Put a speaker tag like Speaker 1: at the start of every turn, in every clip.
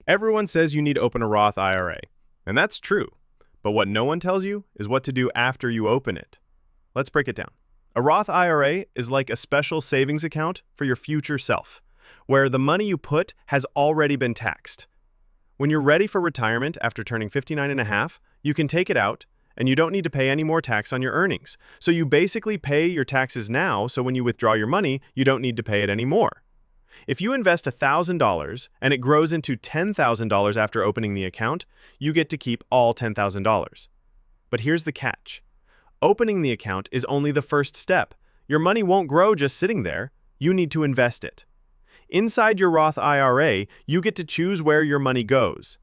Speaker 1: Everyone says you need to open a Roth IRA, and that's true. But what no one tells you is what to do after you open it. Let's break it down. A Roth IRA is like a special savings account for your future self, where the money you put has already been taxed. When you're ready for retirement after turning 59 and a half, you can take it out, and you don't need to pay any more tax on your earnings. So you basically pay your taxes now, so when you withdraw your money, you don't need to pay it anymore. If you invest $1,000 and it grows into $10,000 after opening the account, you get to keep all $10,000. But here's the catch. Opening the account is only the first step. Your money won't grow just sitting there. You need to invest it. Inside your Roth IRA, you get to choose where your money goes.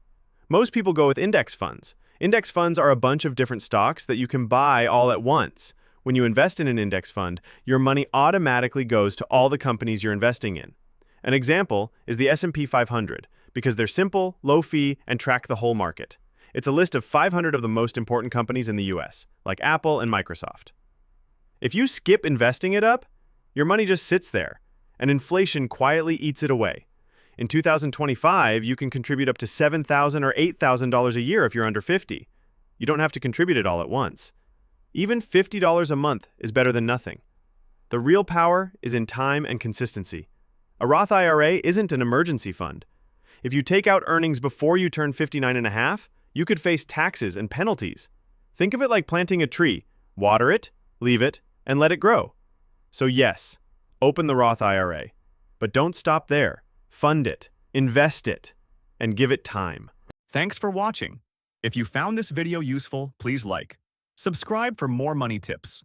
Speaker 1: Most people go with index funds. Index funds are a bunch of different stocks that you can buy all at once. When you invest in an index fund, your money automatically goes to all the companies you're investing in. An example is the S&P 500, because they're simple, low fee, and track the whole market. It's a list of 500 of the most important companies in the US, like Apple and Microsoft. If you skip investing it up, your money just sits there, and inflation quietly eats it away. In 2025, you can contribute up to $7,000 or $8,000 a year if you're under 50. You don't have to contribute it all at once. Even $50 a month is better than nothing. The real power is in time and consistency. A Roth IRA isn't an emergency fund. If you take out earnings before you turn 59 and a half, you could face taxes and penalties. Think of it like planting a tree. Water it, leave it, and let it grow. So yes, open the Roth IRA. But don't stop there. Fund it, invest it, and give it time.
Speaker 2: Thanks for watching. If you found this video useful, please like, subscribe for more money tips.